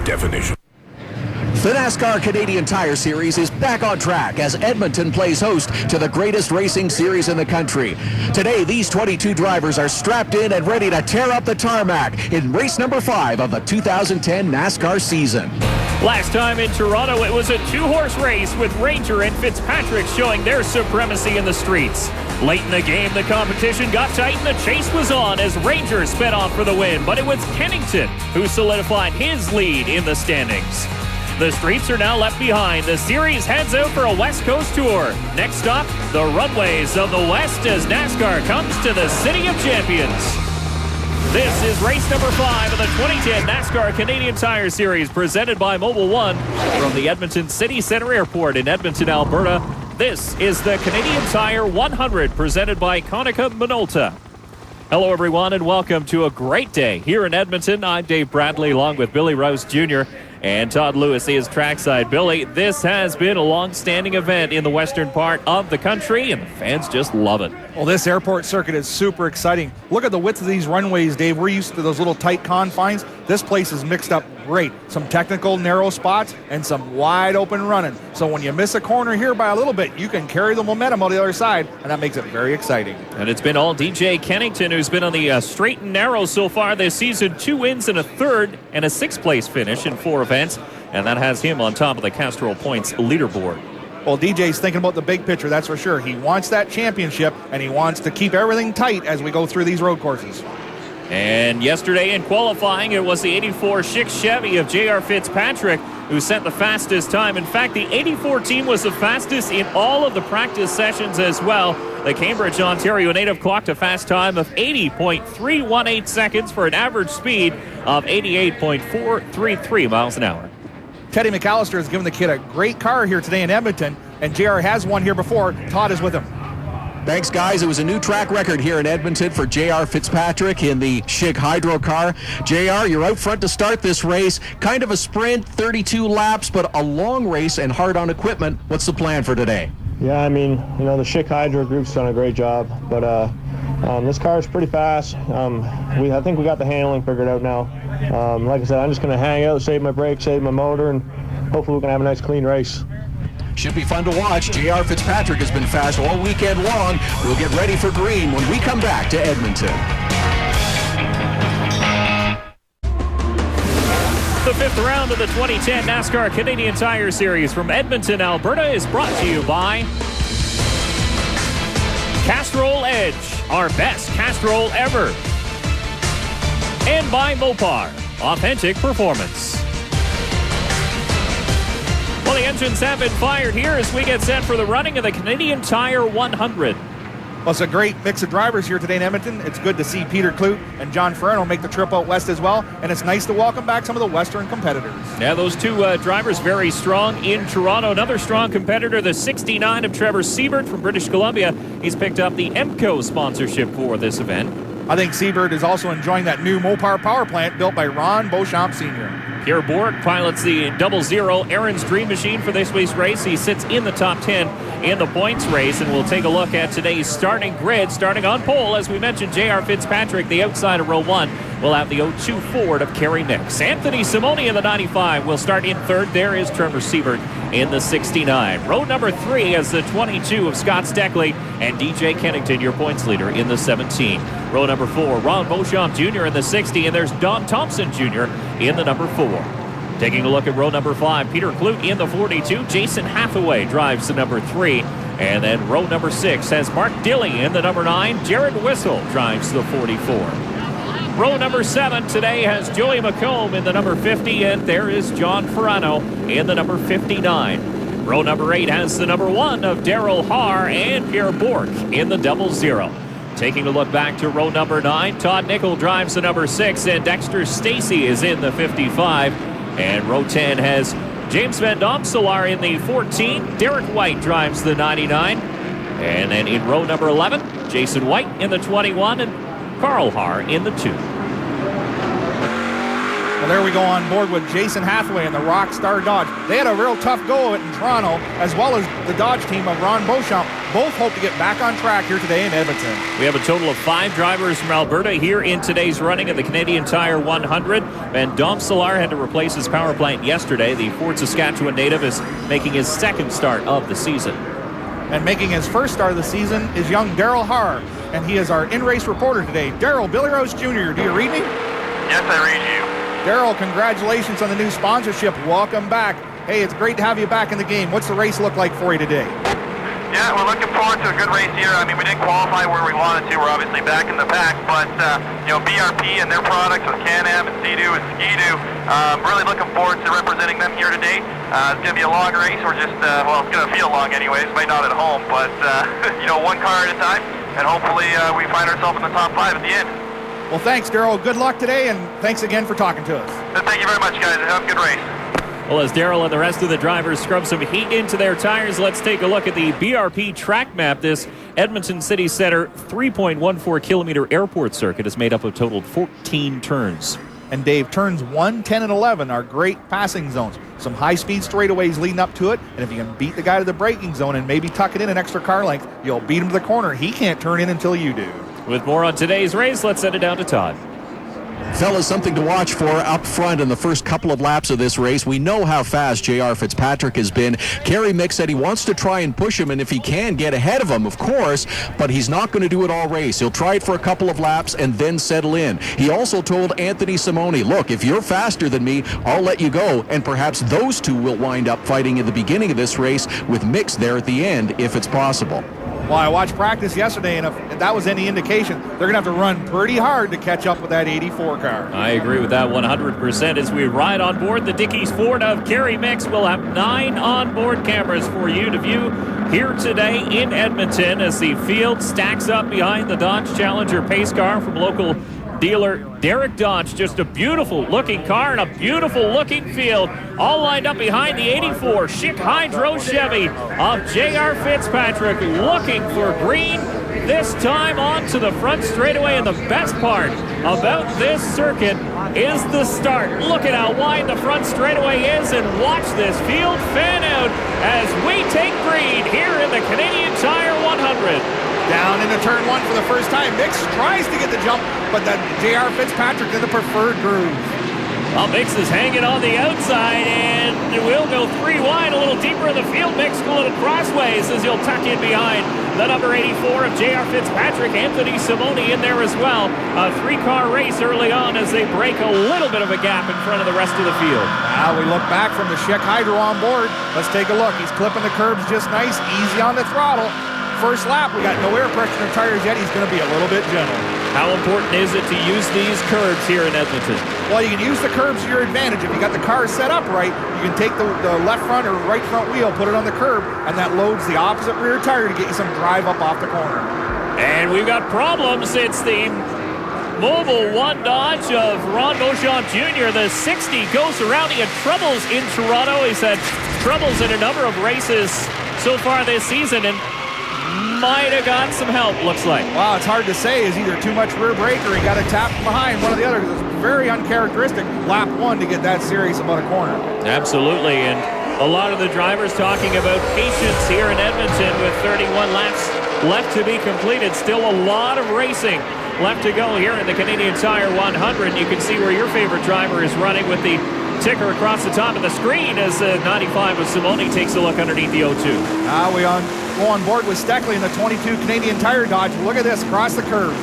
definition. The NASCAR Canadian Tire Series is back on track as Edmonton plays host to the greatest racing series in the country. Today, these 22 drivers are strapped in and ready to tear up the tarmac in race number 5 of the 2010 NASCAR season. Last time in Toronto, it was a two-horse race with Ranger and Fitzpatrick showing their supremacy in the streets. Late in the game, the competition got tight and the chase was on as Ranger sped off for the win, but it was Kennington who solidified his lead in the standings. The streets are now left behind. The series heads out for a West Coast tour. Next stop, the runways of the West as NASCAR comes to the City of Champions. This is race number 5 of the 2010 NASCAR Canadian Tire Series presented by Mobil 1 from the Edmonton City Centre Airport in Edmonton, Alberta. This is the Canadian Tire 100 presented by Konica Minolta. Hello, everyone, and welcome to a great day here in Edmonton. I'm Dave Bradley along with Billy Rouse Jr. and Todd Lewis is trackside. Billy, this has been a long-standing event in the western part of the country, and the fans just love it. Well, this airport circuit is super exciting. Look at the width of these runways, Dave. We're used to those little tight confines. This place is mixed up great. Some technical narrow spots and some wide open running. So when you miss a corner here by a little bit, you can carry the momentum on the other side, and that makes it very exciting. And it's been all DJ Kennington who's been on the straight and narrow so far this season. 2 wins and a third and a 6th place finish in 4 events. And that has him on top of the Castrol Points leaderboard. Well, DJ's thinking about the big picture, that's for sure. He wants that championship, and he wants to keep everything tight as we go through these road courses. And yesterday in qualifying, it was the 84 Schick Chevy of JR Fitzpatrick who set the fastest time. In fact, the 84 team was the fastest in all of the practice sessions as well. The Cambridge, Ontario native clocked a fast time of 80.318 seconds for an average speed of 88.433 miles an hour. Teddy McAllister has given the kid a great car here today in Edmonton, and JR has won here before. Todd is with him. Thanks, guys. It was a new track record here in Edmonton for JR Fitzpatrick in the Schick Hydro car. JR, you're out front to start this race. Kind of a sprint, 32 laps, but a long race and hard on equipment. What's the plan for today? Yeah, I mean, the Schick Hydro group's done a great job, but this car is pretty fast. I think we got the handling figured out now. Like I said, I'm just going to hang out, save my brakes, save my motor, and hopefully we can have a nice clean race. Should be fun to watch. JR Fitzpatrick has been fast all weekend long. We'll get ready for green when we come back to Edmonton. The 5th round of the 2010 NASCAR Canadian Tire Series from Edmonton, Alberta is brought to you by Castrol Edge, our best Castrol ever. And by Mopar, authentic performance. Well, the engines have been fired here as we get set for the running of the Canadian Tire 100. Well, it's a great mix of drivers here today in Edmonton. It's good to see Peter Kloot and John Ferrano make the trip out west as well, and it's nice to welcome back some of the western competitors. Yeah, those two drivers very strong in Toronto. Another strong competitor, the 69 of Trevor Siebert from British Columbia. He's picked up the EMCO sponsorship for this event. I think Siebert is also enjoying that new Mopar power plant built by Ron Beauchamp Sr. Pierre Bourque pilots the 00 Aaron's Dream Machine for this week's race. He sits in the top 10 in the points race, and we'll take a look at today's starting grid. Starting on pole, as we mentioned, JR Fitzpatrick, the outside of row 1, will have the 02 Ford of Kerry Nix. Anthony Simoni in the 95 will start in third. There is Trevor Siebert in the 69. Row number 3 has the 22 of Scott Steckley and DJ Kennington, your points leader, in the 17. Row number 4, Ron Beauchamp Jr. in the 60, and there's Don Thompson Jr. in the number 4. Taking a look at row number 5, Peter Kloot in the 42. Jason Hathaway drives the number 3. And then row number 6 has Mark Dilley in the number 9. Jared Whistle drives the 44. Row number 7 today has Joey McComb in the number 50, and there is John Ferrano in the number 59. Row number 8 has the number 1 of Daryl Haar and Pierre Bourque in the 00. Taking a look back to row number 9, Todd Nickel drives the number 6, and Dexter Stacy is in the 55. And row 10 has James Van Domselaar in the 14. Derek White drives the 99. And then in row number 11, Jason White in the 21 and Carl Haar in the 2. Well, there we go on board with Jason Hathaway and the Rockstar Dodge. They had a real tough go in Toronto, as well as the Dodge team of Ron Beauchamp. Both hope to get back on track here today in Edmonton. We have a total of 5 drivers from Alberta here in today's running of the Canadian Tire 100. And Dom Solar had to replace his power plant yesterday. The Fort Saskatchewan native is making his second start of the season. And making his first start of the season is young Daryl Haar, and he is our in-race reporter today. Daryl, Billy Rose Jr., do you read me? Yes, I read you. Daryl, congratulations on the new sponsorship. Welcome back. Hey, it's great to have you back in the game. What's the race look like for you today? Yeah, we're looking forward to a good race here. I mean, we didn't qualify where we wanted to. We're obviously back in the pack, but, BRP and their products with Can-Am and Sea-Doo and Ski-Doo, really looking forward to representing them here today. It's going to be a long race. We're just, it's going to feel long anyways. Might not at home, but, one car at a time, and hopefully we find ourselves in the top 5 at the end. Well, thanks, Daryl. Good luck today, and thanks again for talking to us. Thank you very much, guys. Have a good race. Well, as Daryl and the rest of the drivers scrub some heat into their tires, let's take a look at the BRP track map. This Edmonton City Center 3.14 kilometer airport circuit is made up of total 14 turns. And Dave, turns 1, 10, and 11 are great passing zones. Some high-speed straightaways leading up to it, and if you can beat the guy to the braking zone and maybe tuck it in an extra car length, you'll beat him to the corner. He can't turn in until you do. With more on today's race, let's send it down to Todd. Fellas, something to watch for up front in the first couple of laps of this race. We know how fast JR Fitzpatrick has been. Kerry Mick said he wants to try and push him, and if he can, get ahead of him, of course, but he's not going to do it all race. He'll try it for a couple of laps and then settle in. He also told Anthony Simone, look, if you're faster than me, I'll let you go, and perhaps those two will wind up fighting in the beginning of this race with Mick there at the end, if it's possible. Well, I watched practice yesterday, and if that was any indication, they're going to have to run pretty hard to catch up with that 84 car. I agree with that 100% as we ride on board the Dickies Ford of Kerry Mix. We'll have 9 onboard cameras for you to view here today in Edmonton as the field stacks up behind the Dodge Challenger pace car from local dealer Derek Dodge. Just a beautiful looking car and a beautiful looking field, all lined up behind the 84 Schick Hydro Chevy of JR Fitzpatrick, looking for green this time onto the front straightaway. And the best part about this circuit is the start. Look at how wide the front straightaway is, and watch this field fan out as we take green here in the Canadian Tire 100. Down into turn 1 for the first time. Mix tries to get the jump, but then JR Fitzpatrick in the preferred groove. Well, Mix is hanging on the outside, and we'll go 3 wide, a little deeper in the field. Mix a little crossways as he'll tuck in behind the number 84 of JR Fitzpatrick. Anthony Simone in there as well. A 3-car race early on as they break a little bit of a gap in front of the rest of the field. Now we look back from the Schick Hydro on board. Let's take a look. He's clipping the curbs just nice, easy on the throttle. First lap, we got no air pressure in the tires yet. He's going to be a little bit gentle. How important is it to use these curbs here in Edmonton? Well, you can use the curbs to your advantage. If you got the car set up right, you can take the left front or right front wheel, put it on the curb, and that loads the opposite rear tire to get you some drive up off the corner. And we've got problems. It's the Mobile 1 Dodge of Ron Beauchamp Jr. The 60 goes around. He had troubles in Toronto. He's had troubles in a number of races so far this season, and might have got some help, looks like. Wow, it's hard to say. Is either too much rear brake or he got a tap from behind, one or the other. It's very uncharacteristic lap 1 to get that serious about a corner. Absolutely, and a lot of the drivers talking about patience here in Edmonton with 31 laps left to be completed. Still a lot of racing left to go here in the Canadian Tire 100. You can see where your favorite driver is running with the ticker across the top of the screen as 95 of Simone takes a look underneath the O2. Now we go on board with Steckley in the 22 Canadian Tire Dodge. Look at this, across the curves.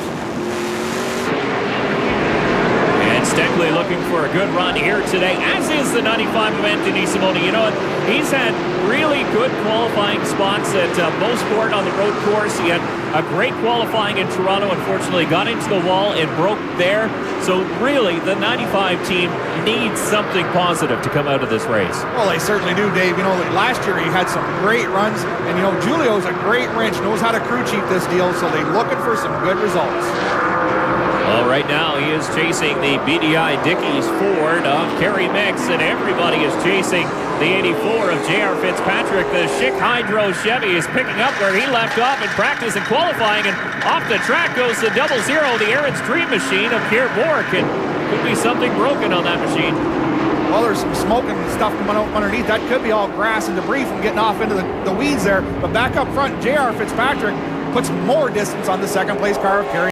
And Steckley looking for a good run here today, as is the 95 of Anthony Simone. You know what? He's had really good qualifying spots at Beausport on the road course. He had a great qualifying in Toronto. Unfortunately, got into the wall and broke there. So really, the 95 team needs something positive to come out of this race. Well, they certainly do, Dave. You know, last year he had some great runs. And, you know, Julio's a great wrench, knows how to crew chief this deal. So they're looking for some good results. Well, right now he is chasing the BDI Dickies Ford of Kerry Mix, and everybody is chasing the 84 of JR Fitzpatrick. The Schick Hydro Chevy is picking up where he left off in practice and qualifying, and off the track goes the 00, the Aaron's Dream Machine of Pierre Bourque, and could be something broken on that machine. Well, there's some smoke and stuff coming out underneath. That could be all grass and debris from getting off into the weeds there. But back up front, JR Fitzpatrick puts more distance on the second place car of Kerry.